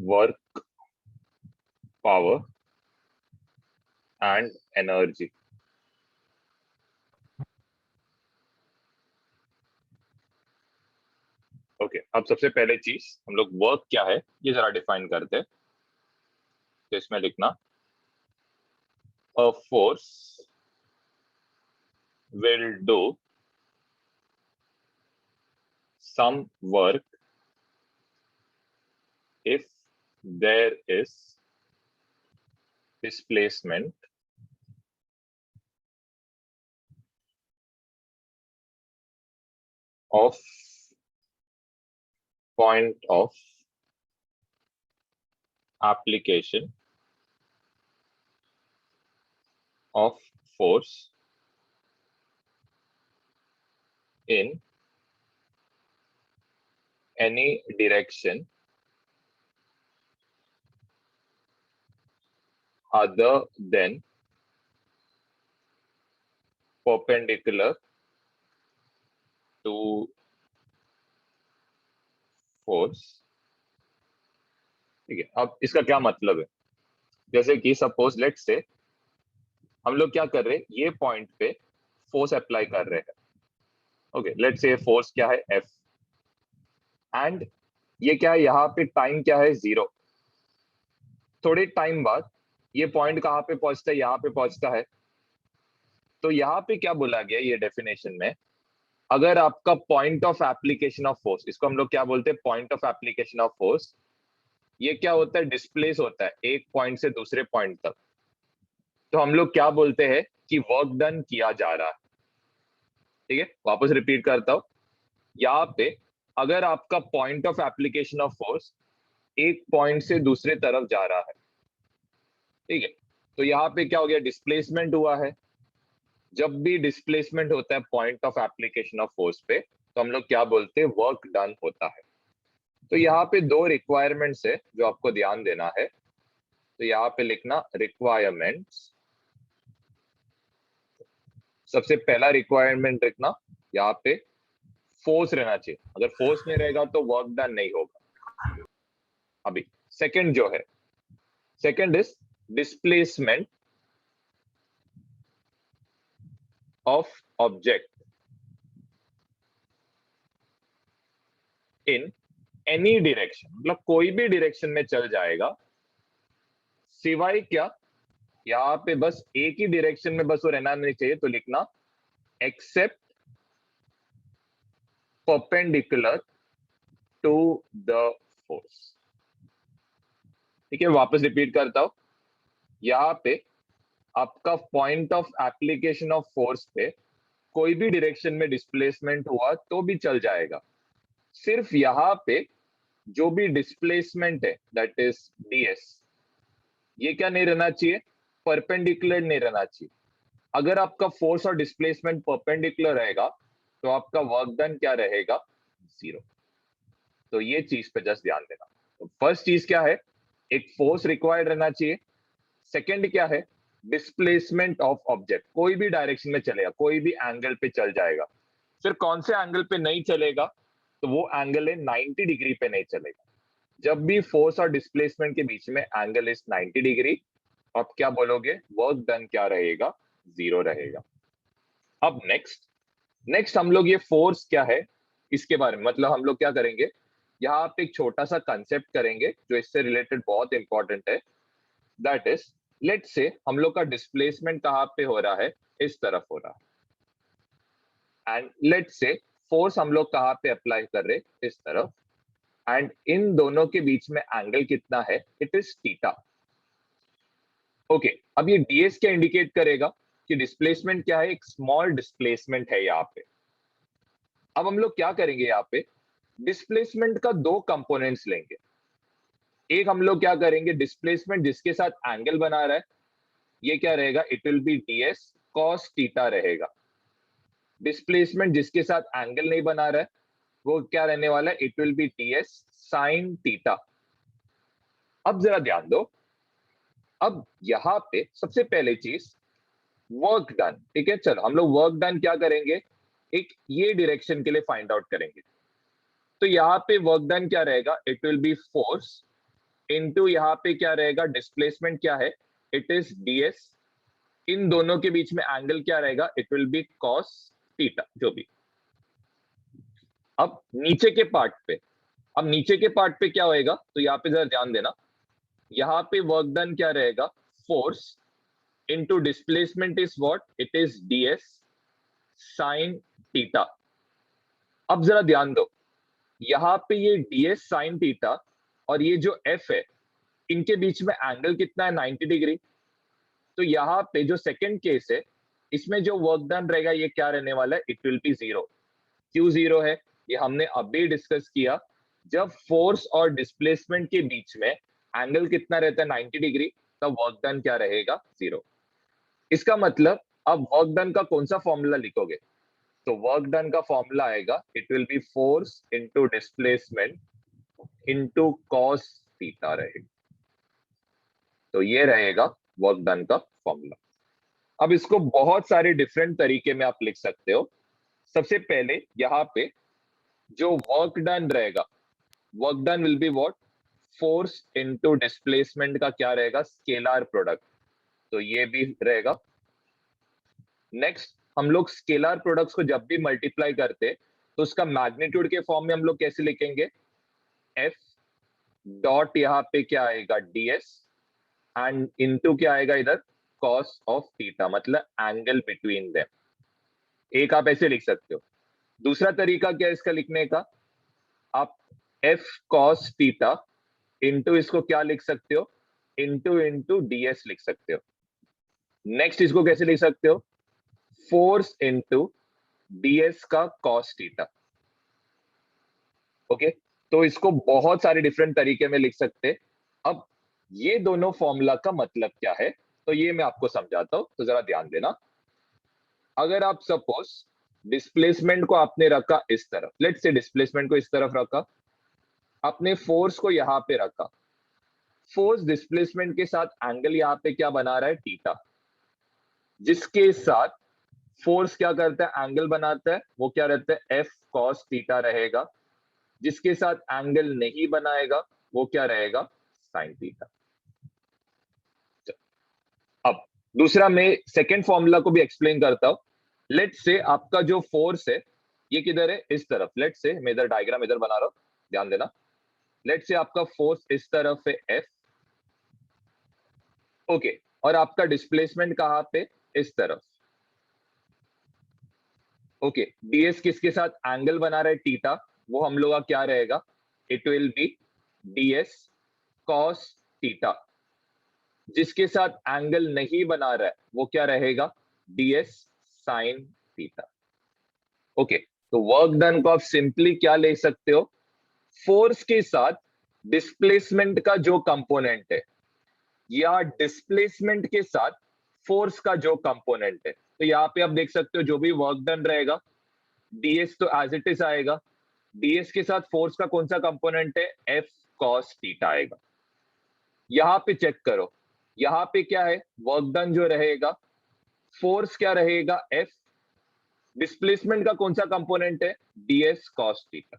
work, power and energy. Okay अब सबसे पहले चीज हम लोग वर्क क्या है ये जरा डिफाइन करते हैं। तो इसमें लिखना a force will do some work if there is displacement of point of application of force in any direction other than perpendicular to force। ठीक है अब इसका क्या मतलब है, जैसे कि सपोज लेट से हम लोग क्या कर रहे हैं, ये पॉइंट पे फोर्स अप्लाई कर रहे हैं। ओके लेट से फोर्स क्या है F एंड ये क्या है, यहाँ पे टाइम क्या है 0। थोड़े टाइम बाद ये पॉइंट कहाँ पे पहुंचता है, यहाँ पे पहुंचता है। तो यहाँ पे क्या बोला गया ये डेफिनेशन में, अगर आपका point of application of force, इसको हम लोग क्या बोलते हैं point of application of force, ये क्या होता है डिस्प्लेस होता है एक पॉइंट से दूसरे पॉइंट तक। तो हम लोग क्या बोलते हैं कि वर्क डन किया जा रहा है। ठीक है वापस रिपीट करता हूं, यहाँ पे अगर आपका point of application of force एक पॉइंट से दूसरे तरफ जा रहा है, ठीक है, तो यहाँ पे क्या हो गया डिस्प्लेसमेंट हुआ है। जब भी डिस्प्लेसमेंट होता है point of application of force पे तो हम लोग क्या बोलते हैं वर्क डन होता है। तो यहाँ पे दो रिक्वायरमेंट्स है जो आपको ध्यान देना है। तो यहाँ पे लिखना रिक्वायरमेंट्स, सबसे पहला रिक्वायरमेंट लिखना यहाँ पे फोर्स रहना चाहिए, अगर फोर्स नहीं रहेगा तो वर्क डन नहीं होगा। अभी सेकंड जो है, second is displacement of object in any direction, मतलब कोई भी डायरेक्शन में चल जाएगा, सिवाय क्या यहाँ पे बस एक ही डायरेक्शन में बस वो रहना नहीं चाहिए। तो लिखना except perpendicular to the force. ठीक है वापस रिपीट करता हूं, यहाँ पे आपका point of application of force पे कोई भी डायरेक्शन में डिस्प्लेसमेंट हुआ तो भी चल जाएगा, सिर्फ यहाँ पे जो भी डिस्प्लेसमेंट है दैट इज ds, ये क्या नहीं रहना चाहिए परपेंडिकुलर नहीं रहना चाहिए। अगर आपका फोर्स और डिस्प्लेसमेंट परपेंडिकुलर रहेगा तो आपका वर्क डन क्या रहेगा 0। तो ये चीज पे जस्ट ध्यान देना। तो फर्स्ट चीज क्या है, एक फोर्स रिक्वायर्ड रहना चाहिए। सेकंड क्या है, डिस्प्लेसमेंट ऑफ ऑब्जेक्ट, कोई भी डायरेक्शन में चलेगा, कोई भी एंगल पे चल जाएगा। फिर कौन से एंगल पे नहीं चलेगा, तो वो एंगल है 90 डिग्री पे नहीं चलेगा। जब भी फोर्स और डिस्प्लेसमेंट के बीच में एंगल इज 90 डिग्री, आप क्या बोलोगे वर्क डन क्या रहेगा 0 रहेगा। अब नेक्स्ट हम लोग ये फोर्स क्या है इसके बारे में, मतलब हम लोग क्या करेंगे यहाँ पे एक छोटा सा कंसेप्ट करेंगे जो इससे रिलेटेड बहुत इंपॉर्टेंट है। दैट इज लेट से हम लोग का डिस्प्लेसमेंट कहाँ पे हो रहा है, इस तरफ हो रहा है, एंड लेट से फोर्स हम लोग कहाँ पे अप्लाई कर रहे इस तरफ, एंड इन दोनों के बीच में एंगल कितना है, इट इज थीटा। ओके अब ये ds क्या इंडिकेट करेगा कि डिस्प्लेसमेंट क्या है, एक स्मॉल डिस्प्लेसमेंट है यहाँ पे। अब हम लोग क्या करेंगे यहाँ पे डिस्प्लेसमेंट का दो कंपोनेंट्स लेंगे। एक हम लोग क्या करेंगे डिस्प्लेसमेंट जिसके साथ एंगल बना रहा है, ये क्या रहेगा it will B ds cos theta रहेगा। डिस्प्लेसमेंट जिसके साथ एंगल नहीं बना रहा है वो क्या रहने वाला है, it will B ds sin theta. अब जरा ध्यान दो, अब यहाँ पे सबसे पहले चीज वर्क डन, ठीक है चलो हम लोग वर्क डन क्या करेंगे, एक ये डायरेक्शन के लिए फाइंड आउट करेंगे। तो यहाँ पे वर्क डन क्या रहेगा, it will B force into यहाँ पे क्या रहेगा, डिस्प्लेसमेंट क्या है, इट इज ds, इन दोनों के बीच में एंगल क्या रहेगा, it will B cos theta, जो भी। अब नीचे के पार्ट पे, अब नीचे के पार्ट पे क्या होएगा, तो यहाँ पे जरा ध्यान देना, यहाँ पे वर्क डन क्या रहेगा, force into displacement is what, it is ds sine theta. अब जरा ध्यान दो, यहाँ पे ये ds साइन थीटा और ये जो f है, इनके बीच में एंगल कितना है, 90 डिग्री। तो यहाँ पे जो सेकंड केस है, इसमें जो वर्क डन रहेगा ये क्या रहने वाला है, इट विल बी जीरो। क्यों जीरो है, ये हमने अभी डिस्कस किया, जब फोर्स और डिस्प्लेसमेंट के बीच में एंगल कितना रहता है, 90 डिग्री, तब वर्क डन क्या रहेगा, जीरो। इसका मतलब अब वर्क डन का कौन सा फॉर्मूला लिखोगे, तो वर्क डन का फॉर्मूला आएगा, it will B force into displacement into cos theta रहेगा। तो ये रहेगा वर्क डन का फॉर्मूला। अब इसको बहुत सारे डिफरेंट तरीके में आप लिख सकते हो। सबसे पहले यहाँ पे जो वर्क डन रहेगा, work done will be what, force into displacement का क्या रहेगा, स्केलर प्रोडक्ट, तो ये भी रहेगा। नेक्स्ट, हम लोग स्केलर प्रोडक्ट्स को जब भी मल्टीप्लाई करते तो उसका मैग्नीट्यूड के फॉर्म में हम लोग कैसे लिखेंगे, एफ डॉट यहाँ पे क्या आएगा, ds एंड इनटू क्या आएगा इधर, कॉस ऑफ थीटा, मतलब एंगल बिटवीन देम। एक आप ऐसे लिख सकते हो। दूसरा तरीका क्या है इसका लिखने का, आप f cos थीटा इंटू इसको क्या लिख सकते हो, इंटू इंटू ds लिख सकते हो। नेक्स्ट इसको कैसे लिख सकते हो, फोर्स इंटू ds का cos थीटा। ओके, तो इसको बहुत सारे डिफरेंट तरीके में लिख सकते। अब ये दोनों फॉर्मूला का मतलब क्या है, तो ये मैं आपको समझाता हूं, तो जरा ध्यान देना। अगर आप सपोज डिस्प्लेसमेंट को आपने रखा इस तरफ, लेट्स से डिस्प्लेसमेंट को इस तरफ रखा, आपने फोर्स को यहां पे रखा, फोर्स डिस्प्लेसमेंट के साथ एंगल यहाँ पे क्या बना रहा है, थीटा, जिसके साथ फोर्स क्या करता है, एंगल बनाता है, वो क्या रहता है, एफ कॉस थीटा रहेगा, जिसके साथ एंगल नहीं बनाएगा वो क्या रहेगा, साइन थीटा। अब दूसरा मैं सेकेंड फॉर्मूला को भी एक्सप्लेन करता हूं। लेट्स से आपका जो फोर्स है ये किधर है, इस तरफ, लेट्स से मैं इधर डायग्राम इधर बना रहा हूं, ध्यान देना। लेट्स से आपका फोर्स इस तरफ है एफ, ओके, और आपका डिस्प्लेसमेंट कहां पे, इस तरफ, ओके। ds किसके साथ एंगल बना रहा है, थीटा, वो हम लोग का क्या रहेगा, it will B ds cos theta, जिसके साथ एंगल नहीं बना रहा है वो क्या रहेगा, ds sin थीटा। ओके, तो वर्क डन को आप सिंपली क्या ले सकते हो, फोर्स के साथ डिस्प्लेसमेंट का जो कंपोनेंट है, या डिस्प्लेसमेंट के साथ फोर्स का जो कंपोनेंट है। तो यहाँ पे आप देख सकते हो जो भी वर्क डन रहेगा, ds तो एज इट इज आएगा, ds के साथ फोर्स का कौन सा कंपोनेंट है, f cos थीटा आएगा। यहां पे चेक करो, यहां पे क्या है, वर्क डन जो रहेगा, फोर्स क्या रहेगा, f, डिस्प्लेसमेंट का कौन सा कंपोनेंट है, ds cos थीटा।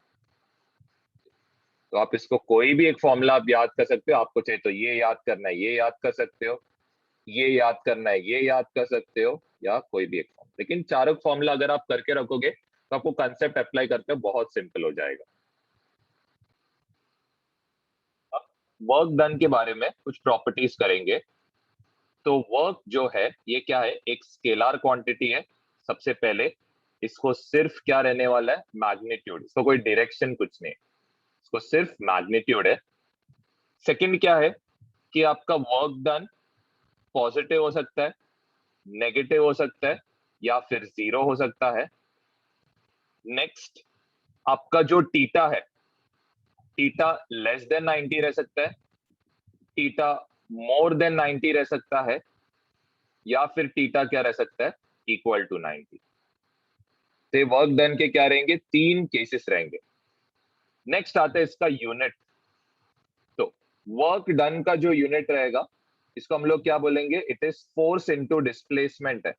तो आप इसको कोई भी एक फॉर्मूला आप याद कर सकते हो, आपको चाहिए तो ये याद करना है, ये याद कर सकते हो, ये याद करना है, ये याद कर सकते हो, या कोई भी एक फॉर्म। लेकिन चारों फॉर्मूला अगर आप करके रखोगे तो आपको कंसेप्ट अप्लाई करते हो बहुत सिंपल हो जाएगा। वर्क डन के बारे में कुछ प्रॉपर्टीज करेंगे। तो वर्क जो है ये क्या है, एक स्केलर क्वांटिटी है। सबसे पहले इसको सिर्फ क्या रहने वाला है, मैग्नीट्यूड, इसको कोई डायरेक्शन कुछ नहीं, इसको सिर्फ मैग्नीट्यूड है। सेकंड क्या है कि आपका वर्क डन पॉजिटिव हो सकता है, नेगेटिव हो सकता है, या फिर जीरो हो सकता है। नेक्स्ट, आपका जो थीटा है, थीटा लेस देन 90 रह सकता है, थीटा मोर देन 90 रह सकता है, या फिर थीटा क्या रह सकता है, इक्वल टू 90। तो वर्क डन के क्या रहेंगे, तीन केसेस रहेंगे। नेक्स्ट आता है इसका यूनिट। तो वर्क डन का जो यूनिट रहेगा, इसको हम लोग क्या बोलेंगे, it is force into displacement है।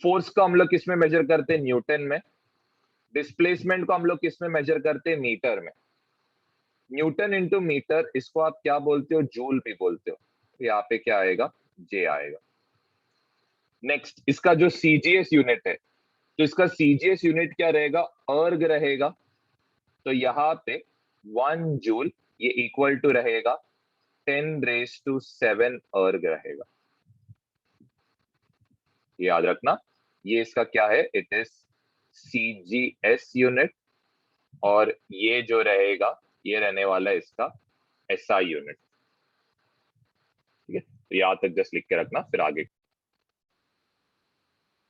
फोर्स को हम लोग किस में मेजर करते हैं, न्यूटन में। डिस्प्लेसमेंट को हम लोग किस में मेजर करते हैं, मीटर में। न्यूटन इंटू मीटर, इसको आप क्या बोलते हो, जूल भी बोलते हो, तो यहाँ पे क्या आएगा, जे आएगा। नेक्स्ट, इसका जो सीजीएस यूनिट है, तो इसका सीजीएस यूनिट क्या रहेगा, अर्ग रहेगा। तो यहाँ पे 1 जूल ये इक्वल टू रहेगा 10⁻⁷ अर्ग रहेगा। ये याद रखना, ये इसका क्या है, इट इज सीजीएस यूनिट, और ये जो रहेगा ये रहने वाला है इसका एसआई यूनिट। ठीक है, तो यहां तक जस्ट लिख के रखना, फिर आगे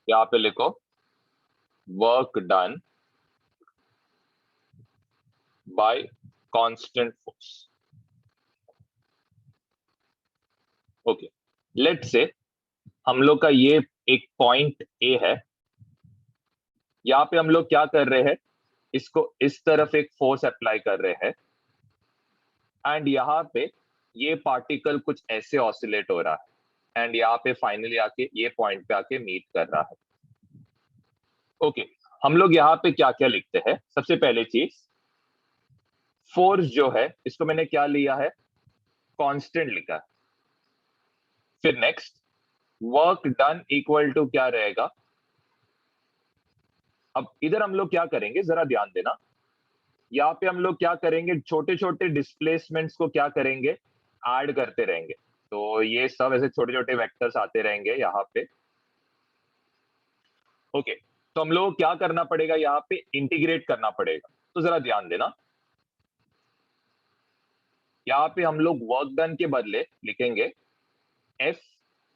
यहाँ पे लिखो work done bye constant force. Okay, let's say हम लोग का ये एक पॉइंट ए है, यहाँ पे हम लोग क्या कर रहे हैं, इसको इस तरफ एक फोर्स अप्लाई कर रहे हैं, एंड यहाँ पे ये पार्टिकल कुछ ऐसे ऑसिलेट हो रहा है, एंड यहाँ पे फाइनली आके ये पॉइंट पे आके मीट कर रहा है। ओके, हम लोग यहाँ पे क्या क्या लिखते हैं, सबसे पहले चीज फोर्स जो है इसको मैंने क्या लिया है, कांस्टेंट लिखा है। फिर next, work done equal to क्या रहेगा। अब इधर हम लोग क्या करेंगे, जरा ध्यान देना, यहाँ पे हम लोग क्या करेंगे, छोटे छोटे डिस्प्लेसमेंट्स को क्या करेंगे, ऐड करते रहेंगे। तो ये सब ऐसे छोटे छोटे वेक्टर्स आते रहेंगे यहाँ पे। ओके, तो हम लोग को क्या करना पड़ेगा, यहाँ पे इंटीग्रेट करना पड़ेगा। तो जरा ध्यान देना, यहाँ पे हम लोग वर्क डन के बदले लिखेंगे एफ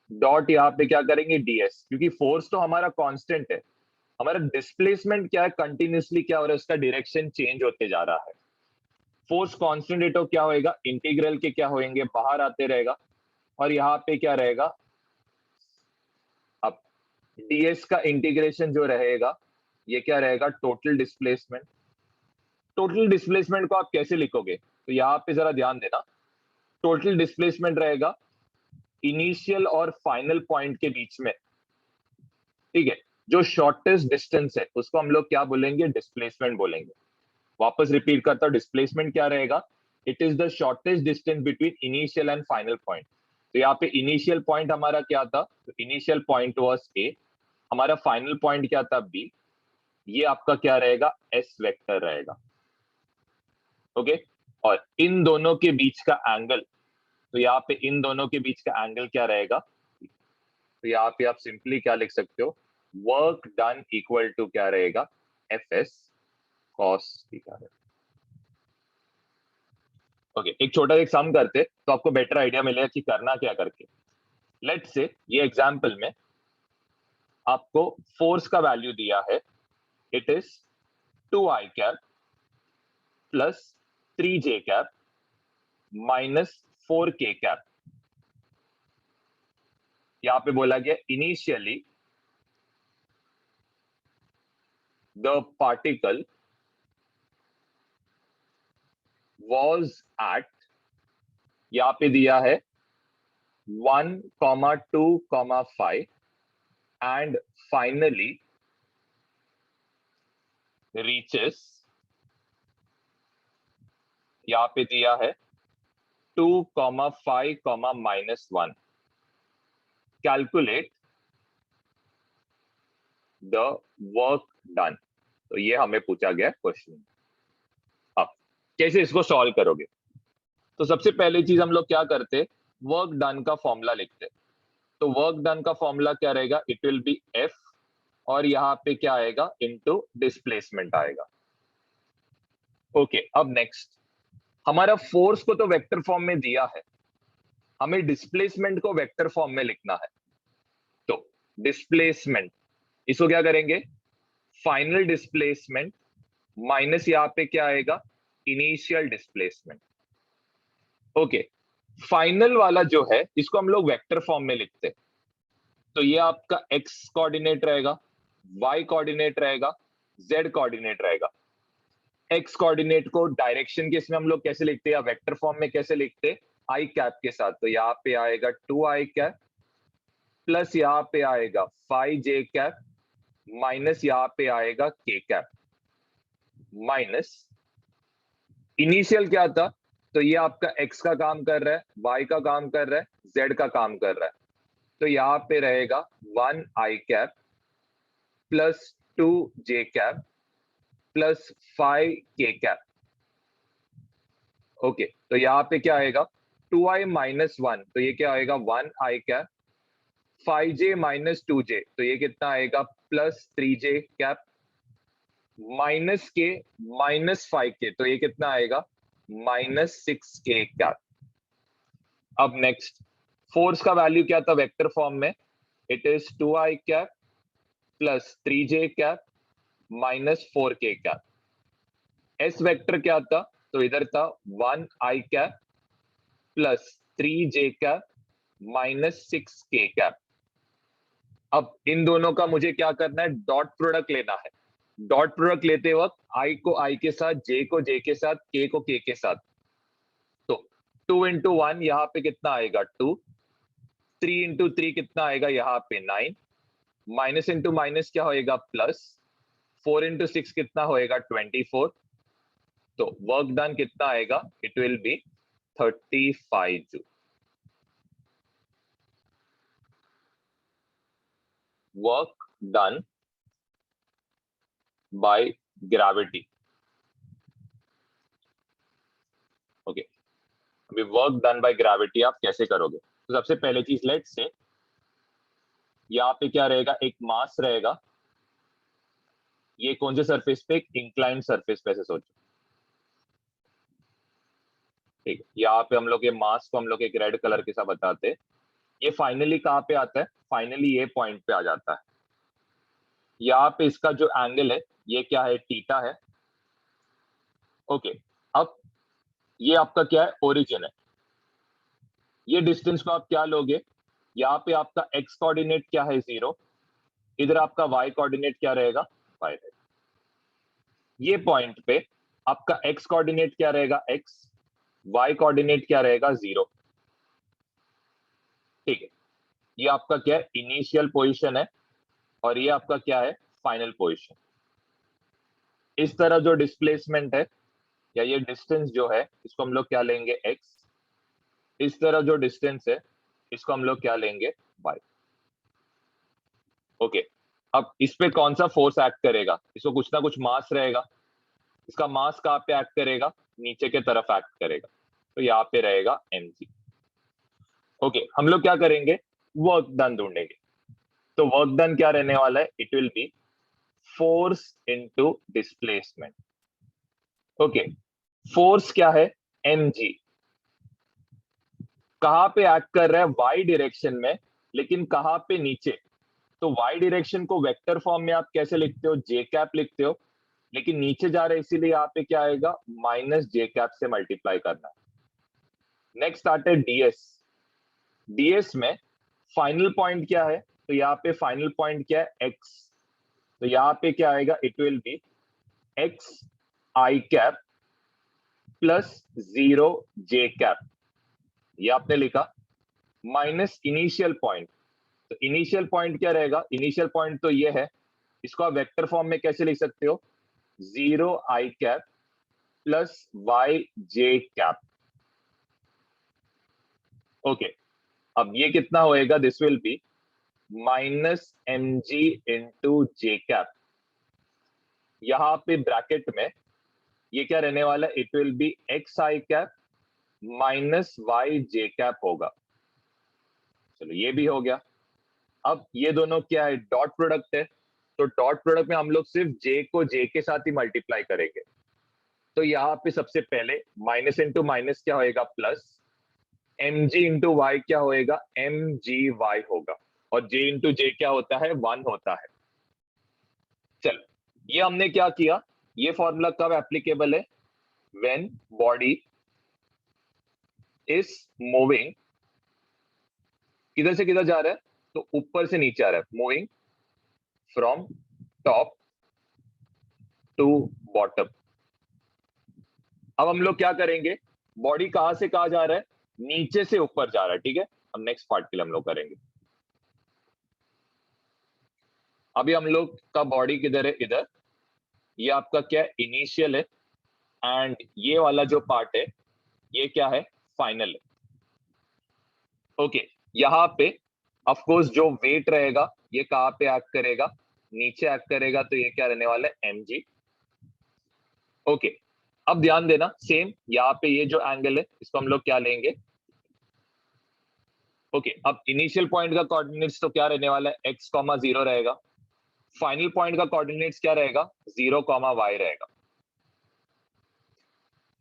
डॉट, यहाँ पे क्या करेंगे, डीएस, क्योंकि फोर्स तो हमारा कांस्टेंट है, हमारा डिस्प्लेसमेंट क्या है, कंटिन्यूसली क्या हो रहा है, उसका डायरेक्शन चेंज होते जा रहा है। फोर्स कांस्टेंट है तो क्या होएगा, इंटीग्रल के क्या होएंगे, बाहर आते रहेगा, और यहाँ पे क्या रहेगा, अब डीएस का इंटीग्रेशन जो रहेगा ये क्या रहेगा, टोटल डिस्प्लेसमेंट। टोटल डिस्प्लेसमेंट को आप कैसे लिखोगे, तो यहाँ पे जरा ध्यान देना, टोटल डिस्प्लेसमेंट रहेगा इनिशियल और फाइनल पॉइंट के बीच में। ठीक है, जो शॉर्टेस्ट डिस्टेंस है उसको हम लोग क्या बोलेंगे, डिस्प्लेसमेंट बोलेंगे। वापस रिपीट करता हूं, डिस्प्लेसमेंट क्या रहेगा, it is the shortest distance between initial and final point. तो यहाँ पे इनिशियल पॉइंट हमारा क्या था, तो इनिशियल पॉइंट वाज ए, हमारा फाइनल पॉइंट क्या था, बी। ये आपका क्या रहेगा, एस वेक्टर रहेगा। ओके, और इन दोनों के बीच का एंगल, तो यहाँ पे इन दोनों के बीच का एंगल क्या रहेगा, तो यहाँ पे आप सिंपली क्या लिख सकते हो, वर्क डन इक्वल टू क्या रहेगा, F S cos theta. Okay, एक छोटा एक सम करते तो आपको बेटर आइडिया मिलेगा कि करना क्या करके। लेट्स से ये एग्जांपल में आपको फोर्स का वैल्यू दिया है, it is 2i cap plus 3j cap minus 4k cap. यहां पे बोला गया initially the particle was at, यहां पे दिया है 1,2,5 एंड फाइनली रीचेस, यहां पे दिया है 2,5,-1। Calculate the work done. तो ये हमें पूछा गया क्वेश्चन। अब कैसे इसको सॉल्व करोगे, तो सबसे पहली चीज हम लोग क्या करते, वर्क डन का फॉर्मूला लिखते। तो वर्क डन का फॉर्मूला क्या रहेगा, इट विल बी एफ, और यहाँ पे क्या आएगा, इनटू डिस्प्लेसमेंट आएगा। ओके, अब नेक्स्ट, हमारा फोर्स को तो वेक्टर फॉर्म में दिया है, हमें डिस्प्लेसमेंट को वेक्टर फॉर्म में लिखना है। तो डिस्प्लेसमेंट, इसको क्या करेंगे, फाइनल डिस्प्लेसमेंट माइनस यहाँ पे क्या आएगा, इनिशियल डिस्प्लेसमेंट। ओके, फाइनल वाला जो है इसको हम लोग वेक्टर फॉर्म में लिखते हैं। तो ये आपका एक्स कोऑर्डिनेट रहेगा, वाई कोऑर्डिनेट रहेगा, जेड कोऑर्डिनेट रहेगा। एक्स कोऑर्डिनेट को डायरेक्शन के इसमें हम लोग कैसे लिखते हैं, या वेक्टर फॉर्म में कैसे लिखते हैं, आई कैप के साथ। तो यहाँ पे आएगा 2i कैप प्लस यहाँ पे आएगा 5j कैप माइनस यहाँ पे आएगा k कैप माइनस इनिशियल क्या था, तो ये आपका x का काम कर रहा है, y का काम कर रहा है, z का काम कर रहा है, तो यहाँ पे रहेगा 1 i cap plus 2 j cap plus 5 k cap. Okay, तो यहाँ पे क्या आएगा 2i माइनस 1, तो ये क्या आएगा 1 i cap, 5j minus 2j, तो ये कितना आएगा प्लस 3j कैप, माइनस के माइनस 5k, तो ये कितना आएगा माइनस 6k कैप। अब नेक्स्ट, फोर्स का वैल्यू क्या था वेक्टर फॉर्म में, it is 2i cap plus 3j cap minus 4k cap. S vector क्या था, तो इधर था 1i cap plus 3j cap minus 6k cap. अब इन दोनों का मुझे क्या करना है, डॉट प्रोडक्ट लेना है। डॉट प्रोडक्ट लेते वक्त i को i के साथ, j को j के साथ, k को k के साथ, तो 2 इंटू 1 यहाँ पे कितना आएगा 2, 3 इंटू 3 कितना आएगा यहाँ पे 9, माइनस इंटू माइनस क्या होएगा प्लस, 4 इंटू 6 कितना होएगा 24, तो वर्क डन कितना आएगा, it will B 35 joule. Work done by gravity. Okay, अभी वर्क डन बाय ग्रेविटी आप कैसे करोगे, तो सबसे पहले चीज लेट्स से यहाँ पे क्या रहेगा, एक मास रहेगा, ये कौन से सरफेस पे, एक इंक्लाइंड सरफेस पे, ऐसे सोचो। ठीक है, यहाँ पे हम लोग ये मास को हम लोग एक रेड कलर के साथ बताते हैं। ये फाइनली कहाँ पे आता है, फाइनली ये पॉइंट पे आ जाता है। यहाँ पे इसका जो एंगल है ये क्या है, थीटा है। ओके, अब ये आपका क्या है, ओरिजिन है। ये डिस्टेंस को आप क्या लोगे, यहाँ पे आपका एक्स कोऑर्डिनेट क्या है 0, इधर आपका वाई कोऑर्डिनेट क्या रहेगा, y रहेगा। ये पॉइंट पे आपका एक्स कोऑर्डिनेट क्या रहेगा x, वाई कोऑर्डिनेट क्या रहेगा 0। ठीक है, ये आपका क्या है, इनिशियल पोजीशन है, और ये आपका क्या है, फाइनल पोजीशन। इस तरह जो डिस्प्लेसमेंट है या ये डिस्टेंस जो है, इसको हम लोग क्या लेंगे x। इस तरह जो डिस्टेंस है इसको हम लोग क्या लेंगे y। ओके, अब इस पे कौन सा फोर्स एक्ट करेगा, इसको कुछ ना कुछ मास रहेगा। इसका मास कहाँ पे एक्ट करेगा, नीचे के तरफ एक्ट करेगा, तो यहाँ पे रहेगा mg। ओके, हम लोग क्या करेंगे, वर्क डन ढूंढेंगे। तो वर्क डन क्या रहने वाला है, it will B force into displacement. Okay, force क्या है, mg। कहां पे एक्ट कर रहा है, y डायरेक्शन में, लेकिन कहां पे नीचे, तो y डायरेक्शन को वेक्टर फॉर्म में आप कैसे लिखते हो, j कैप लिखते हो, लेकिन नीचे जा रहे हैं इसीलिए यहाँ पे क्या आएगा, माइनस j कैप से मल्टीप्लाई करना है। नेक्स्ट आते हैं ds। ds में फाइनल पॉइंट क्या है, तो यहाँ पे फाइनल पॉइंट क्या है, x, तो यहाँ पे क्या आएगा, it will B x i cap plus 0 j cap. ये आपने लिखा, माइनस इनिशियल पॉइंट, तो इनिशियल पॉइंट क्या रहेगा, इनिशियल पॉइंट तो ये है, इसको आप वेक्टर फॉर्म में कैसे लिख सकते हो, 0 i cap plus y j cap. Okay, अब ये कितना होएगा, this will be minus mg into J cap. यहां पे ब्रैकेट में ये क्या रहने वाला है, it will B x i cap minus y j cap होगा। चलो ये भी हो गया। अब ये दोनों क्या है, डॉट प्रोडक्ट है, तो डॉट प्रोडक्ट में हम लोग सिर्फ j को j के साथ ही मल्टीप्लाई करेंगे। तो यहाँ पे सबसे पहले माइनस इंटू माइनस क्या होएगा, प्लस mg इंटू वाई क्या होएगा, mgy होगा, और j इंटू जे क्या होता है, 1 होता है। चलो, ये हमने क्या किया, ये फॉर्मूला कब एप्लीकेबल है, व्हेन बॉडी इज मूविंग, किधर से किधर जा रहा है, तो ऊपर से नीचे आ रहा है, moving from top to bottom. अब हम लोग क्या करेंगे, बॉडी कहां से कहां जा रहा है, नीचे से ऊपर जा रहा है। ठीक है, अब नेक्स्ट पार्ट के लिए हम लोग करेंगे। अभी हम लोग का बॉडी किधर है, इधर, ये आपका क्या है, इनिशियल है, एंड ये वाला जो पार्ट है ये क्या है, फाइनल है। ओके, यहाँ पे ऑफ कोर्स जो वेट रहेगा ये कहाँ पे एक्ट करेगा, नीचे एक्ट करेगा, तो ये क्या रहने वाला है, mg। ओके, अब ध्यान देना, सेम यहाँ पे ये जो एंगल है इसको हम लोग क्या लेंगे। ओके, अब इनिशियल पॉइंट का कोऑर्डिनेट्स तो क्या रहने वाला है, x, 0 रहेगा। फाइनल पॉइंट का कोऑर्डिनेट्स क्या रहेगा, 0, y रहेगा।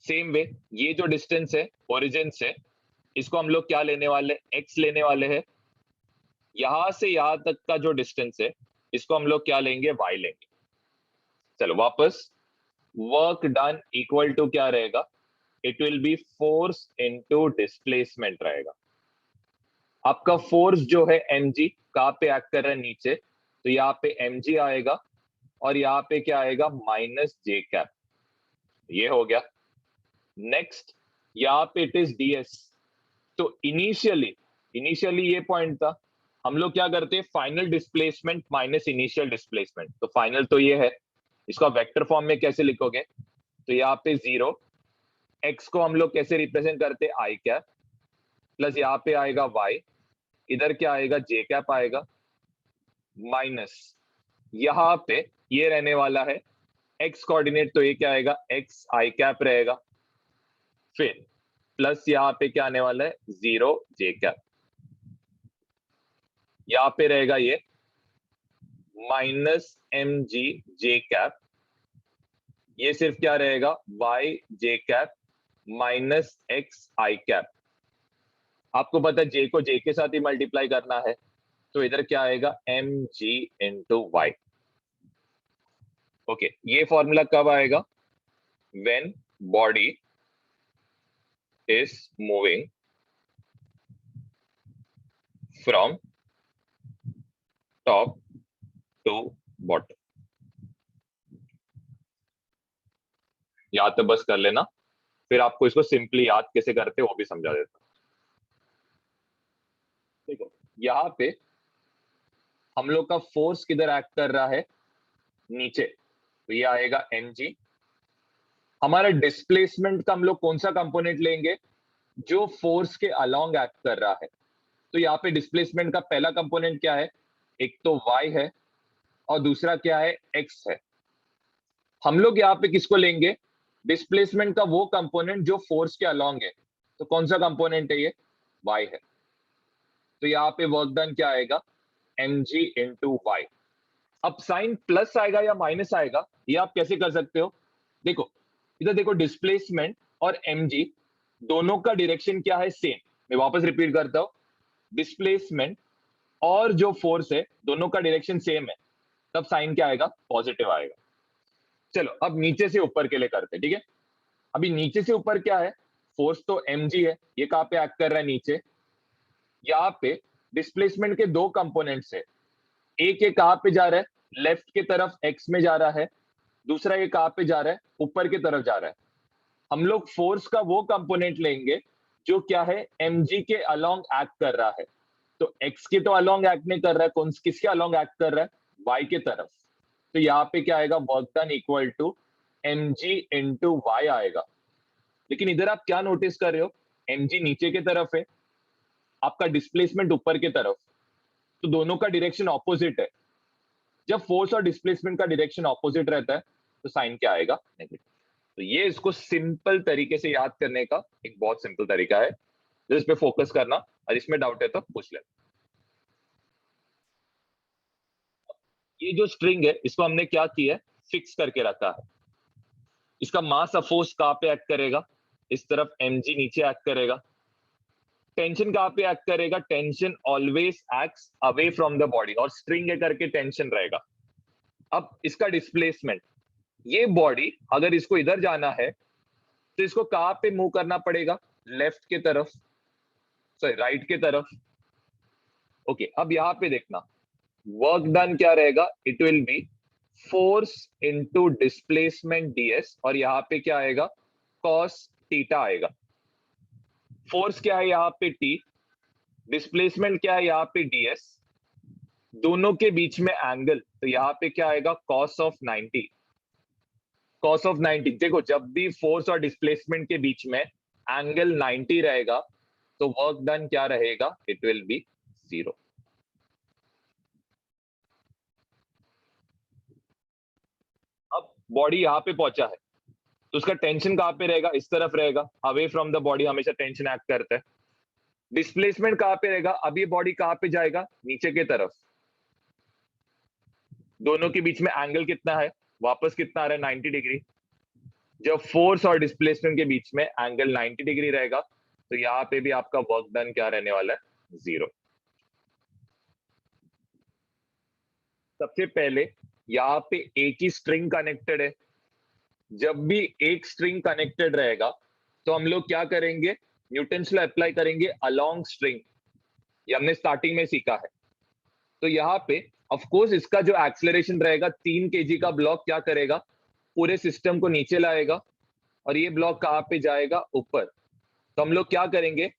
सेम वे ये जो डिस्टेंस है ओरिजिन से, इसको हम लोग क्या लेने वाले, x लेने वाले हैं। यहां से यहां तक का जो डिस्टेंस है इसको हम लोग क्या लेंगे, y लेंगे। चलो वापस, वर्क डन इक्वल टू क्या रहेगा, it will B force into displacement रहेगा। आपका फोर्स जो है mg कहाँ पे एक्ट कर रहा है, नीचे, तो यहाँ पे mg आएगा और यहाँ पे क्या आएगा, माइनस जे कैप। ये हो गया। नेक्स्ट यहाँ पे इट इज ds। तो इनिशियली ये पॉइंट था, हम लोग क्या करते हैं, final displacement minus initial displacement. तो फाइनल तो ये है, इसको वेक्टर फॉर्म में कैसे लिखोगे, तो यहाँ पे 0, x को हम लोग कैसे रिप्रेजेंट करते हैं, आई कैप, प्लस यहाँ पे आएगा y, इधर क्या आएगा, जे कैप आएगा, माइनस यहाँ पे ये रहने वाला है x कोऑर्डिनेट, तो ये क्या आएगा, x आई कैप रहेगा, फिर प्लस यहाँ पे क्या आने वाला है, 0 जे कैप, यहाँ पे रहेगा ये माइनस mg जे कैप, ये सिर्फ क्या रहेगा, y जे कैप माइनस x आई कैप। आपको पता है j को j के साथ ही मल्टीप्लाई करना है, तो इधर क्या आएगा, mg इंटू y। ओके, ये फॉर्मूला कब आएगा, when body is moving from top to bottom. याद तो बस कर लेना, फिर आपको इसको सिंपली याद कैसे करते वो भी समझा देता। देखो यहाँ पे हम लोग का फोर्स किधर एक्ट कर रहा है, नीचे, तो ये आएगा mg। हमारा डिस्प्लेसमेंट का हम लोग कौन सा कंपोनेंट लेंगे, जो फोर्स के अलोंग एक्ट कर रहा है। तो यहाँ पे डिस्प्लेसमेंट का पहला कंपोनेंट क्या है, एक तो y है और दूसरा क्या है, x है। हम लोग यहाँ पे किसको लेंगे, डिस्प्लेसमेंट का वो कंपोनेंट जो फोर्स के अलोंग है। तो कौन सा कंपोनेंट है ये, y है। तो यहाँ पे वर्क डन क्या आएगा, mg इंटू y। अब साइन प्लस आएगा या माइनस आएगा, ये आप कैसे कर सकते हो, देखो इधर देखो, डिस्प्लेसमेंट और mg दोनों का डायरेक्शन क्या है, सेम। मैं वापस रिपीट करता हूं, डिस्प्लेसमेंट और जो फोर्स है दोनों का डायरेक्शन सेम है, तब साइन क्या आएगा, पॉजिटिव आएगा। चलो अब नीचे से ऊपर के लिए करते, ठीक है। अभी नीचे से ऊपर क्या है, फोर्स तो mg है, ये कहां पे एक्ट कर रहा है, नीचे। यहाँ पे डिस्प्लेसमेंट के दो कंपोनेंट्स है, एक ये कहां पे जा रहा है, लेफ्ट की तरफ x में जा रहा है, दूसरा ये कहां पे जा रहा है, ऊपर की तरफ जा रहा है। हम लोग फोर्स का वो कंपोनेंट लेंगे जो क्या है, mg के अलोंग एक्ट कर रहा है। तो x के तो अलोंग एक्ट नहीं कर रहा है, कौन किसके अलोंग एक्ट कर रहा है, y के तरफ। तो यहाँ पे क्या आएगा, work done equal to mg into y आएगा। लेकिन इधर आप क्या नोटिस कर रहे हो, mg नीचे की तरफ है, आपका डिस्प्लेसमेंट ऊपर की तरफ, तो दोनों का डायरेक्शन ऑपोजिट है। जब फोर्स और डिस्प्लेसमेंट का डायरेक्शन ऑपोजिट रहता है तो साइन क्या आएगा, नेगेटिव। तो ये इसको सिंपल तरीके से याद करने का एक बहुत सिंपल तरीका है, जिस पे फोकस करना, और इसमें डाउट है तो पूछ लेना। ये जो स्ट्रिंग है इसको हमने क्या किया है, फिक्स करके रखा है। इसका मास ऑफ फोर्स कहां पे एक्ट करेगा, इस तरफ mg नीचे एक्ट करेगा। टेंशन कहां पे एक्ट करेगा, tension always acts away from the body, और स्ट्रिंग है करके टेंशन रहेगा। अब इसका डिस्प्लेसमेंट, ये बॉडी अगर इसको इधर जाना है तो इसको कहां पे मूव करना पड़ेगा, लेफ्ट की तरफ, सॉरी राइट की तरफ। ओके, अब यहां पे देखना, वर्क डन क्या रहेगा, it will B force into displacement ds, और यहां पे क्या आएगा, कॉस थीटा आएगा। फोर्स क्या है यहाँ पे t, डिस्प्लेसमेंट क्या है यहाँ पे ds, दोनों के बीच में एंगल, तो यहाँ पे क्या आएगा, कॉस ऑफ 90। cos of 90। देखो जब भी फोर्स और डिस्प्लेसमेंट के बीच में एंगल 90 रहेगा तो वर्क डन क्या रहेगा, इट विल बी 0। अब बॉडी यहाँ पे पहुंचा है तो उसका टेंशन कहाँ पे रहेगा, इस तरफ रहेगा, अवे फ्रॉम द बॉडी हमेशा टेंशन एक्ट करता है। डिस्प्लेसमेंट कहाँ पे रहेगा, अब ये बॉडी कहाँ पे जाएगा, नीचे की तरफ। दोनों के बीच में एंगल कितना है, वापस कितना आ रहा है, 90 डिग्री। जब फोर्स और डिस्प्लेसमेंट के बीच में एंगल 90 डिग्री रहेगा तो यहाँ पे भी आपका वर्क डन क्या रहने वाला है, 0। सबसे पहले यहाँ पे एक ही स्ट्रिंग कनेक्टेड है। जब भी एक स्ट्रिंग कनेक्टेड रहेगा तो हम लोग क्या करेंगे, न्यूटन्स लॉ अप्लाई करेंगे अलोंग स्ट्रिंग। ये हमने स्टार्टिंग में सीखा है। तो यहाँ पे ऑफ कोर्स इसका जो एक्सेलरेशन रहेगा, 3 kg का ब्लॉक क्या करेगा, पूरे सिस्टम को नीचे लाएगा और ये ब्लॉक कहाँ पे जाएगा, ऊपर। तो हम लोग क्या करेंगे,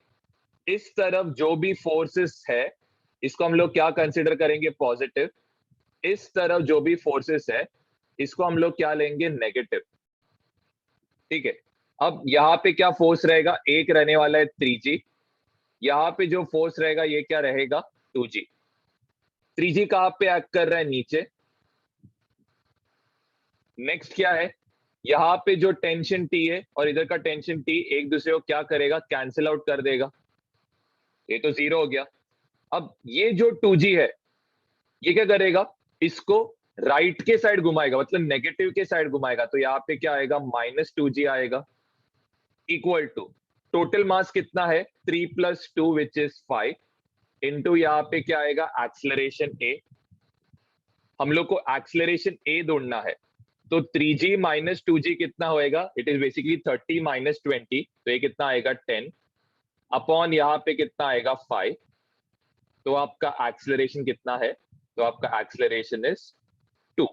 इस तरफ जो भी फोर्सेस है इसको हम लोग क्या कंसिडर करेंगे, पॉजिटिव। इस तरफ जो भी फोर्सेस है इसको हम लोग क्या लेंगे, नेगेटिव। ठीक है। अब यहाँ पे क्या फोर्स रहेगा, एक रहने वाला है 3G। यहाँ पे जो फोर्स रहेगा ये क्या रहेगा, 2G। 3G कहाँ पे एक्ट कर रहा है, नीचे। नेक्स्ट क्या है, यहाँ पे जो टेंशन T है और इधर का टेंशन T एक दूसरे को क्या करेगा, कैंसिल आउट कर देगा। ये तो 0 हो गया। अब ये जो 2G है ये क्या करेगा, इसको राइट के साइड घुमाएगा, मतलब नेगेटिव के साइड घुमाएगा। तो यहाँ पे क्या आएगा, -2G आएगा, इक्वल टू टोटल मास कितना है, 3 + 2 विच इज 5, इंटू यहाँ पे क्या आएगा, एक्सलरेशन A। हम लोग को एक्सलरेशन A ढूंढना है। तो 3G - 2G कितना होएगा, इट इज बेसिकली 30 - 20, तो ये कितना आएगा, 10 अपॉन यहाँ पे कितना आएगा, 5। तो आपका एक्सलरेशन कितना है, तो आपका एक्सलरेशन इज 2।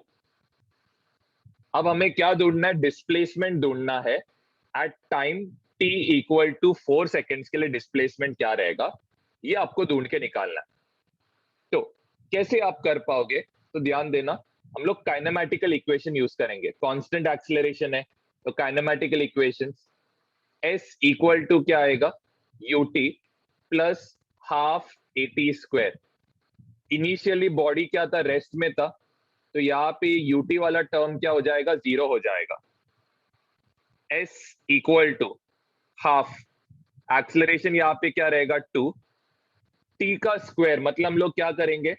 अब हमें क्या ढूंढना है, डिस्प्लेसमेंट ढूंढना है एट टाइम t = 4 सेकेंड्स के लिए डिस्प्लेसमेंट क्या रहेगा, ये आपको ढूंढ के निकालना है। तो कैसे आप कर पाओगे, तो ध्यान देना, हम लोग काइनेमैटिकल इक्वेशन यूज करेंगे। कांस्टेंट एक्सीलरेशन है तो काइनेमैटिकल इक्वेशन s = क्या आएगा, ut plus half at²। Initially body क्या था, रेस्ट में था, तो यहाँ पे ut वाला टर्म क्या हो जाएगा, 0 हो जाएगा। s = हाफ, एक्सीलरेशन यहाँ पे क्या रहेगा, 2। t का स्क्वायर मतलब हम लोग क्या करेंगे,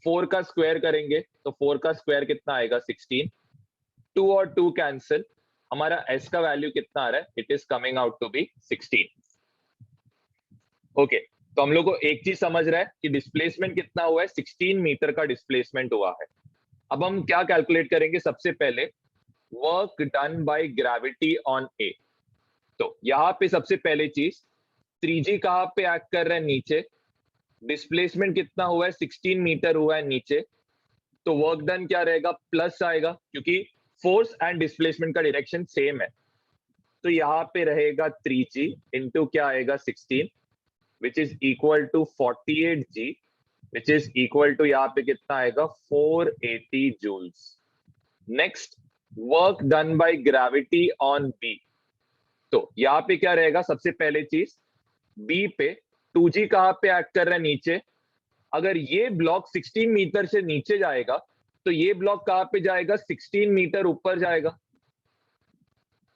4 का स्क्वायर करेंगे, तो 4 का स्क्वायर कितना आएगा, 16। 2 और 2 कैंसिल, हमारा s का वैल्यू कितना आ रहा है, it is coming out to be 16। Okay, तो हम लोग को एक चीज समझ रहा है कि डिस्प्लेसमेंट कितना हुआ है, 16 मीटर का डिस्प्लेसमेंट हुआ है। अब हम क्या कैलकुलेट करेंगे, सबसे पहले work done by gravity on A. तो यहाँ पे सबसे पहले चीज, 3G कहाँ पे एक्ट कर रहा है, नीचे। डिस्प्लेसमेंट कितना हुआ है, 16 मीटर हुआ है नीचे। तो वर्क डन क्या रहेगा, प्लस आएगा, क्योंकि फोर्स एंड डिस्प्लेसमेंट का डायरेक्शन सेम है। तो यहाँ पे रहेगा 3G इंटू क्या आएगा, 16, which is equal to 48G, which is equal to यहाँ पे कितना आएगा, 480 joules. Next, work done by gravity on B. तो यहाँ पे क्या रहेगा, सबसे पहले चीज, बी पे 2G कहाँ पे एक्ट कर रहा है, नीचे। अगर ये ब्लॉक 16 मीटर से नीचे जाएगा तो ये ब्लॉक कहाँ पे जाएगा, 16 मीटर ऊपर जाएगा।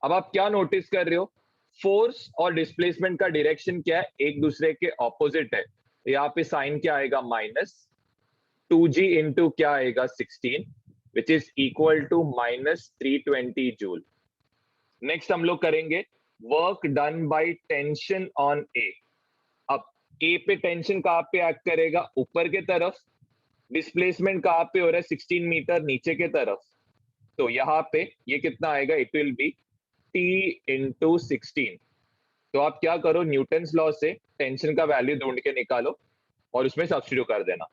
अब आप क्या नोटिस कर रहे हो, फोर्स और डिस्प्लेसमेंट का डायरेक्शन क्या है, एक दूसरे के ऑपोजिट है। तो यहाँ पे साइन क्या आएगा, -2G इंटू क्या आएगा, 16, which is equal to -320 joule. Next हम लोग करेंगे work done by tension on A. अब ए पे टेंशन कहाँ पे एक्ट करेगा, ऊपर के तरफ। डिस्प्लेसमेंट कहाँ पे हो रहा है, 16 मीटर नीचे के तरफ। तो यहाँ पे ये कितना आएगा, it will be t into 16। तो आप क्या करो, न्यूटन्स लॉ से टेंशन का वैल्यू ढूंढ के निकालो और उसमें सब्स्टिट्यूट कर देना।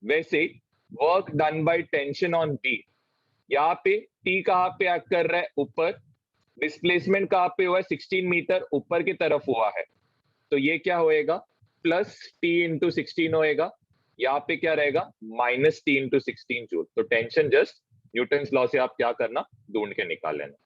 वैसे work done by tension on B, यहाँ पे t कहाँ पे एक्ट कर रहा है, ऊपर। डिस्प्लेसमेंट कहाँ पे हुआ है, 16 मीटर ऊपर की तरफ हुआ है। तो ये क्या होएगा, प्लस t इंटू 16 होएगा। यहाँ पे क्या रहेगा, -t इंटू 16 जूल। तो टेंशन जस्ट न्यूटन्स लॉ से आप क्या करना, ढूंढ के निकाल लेना।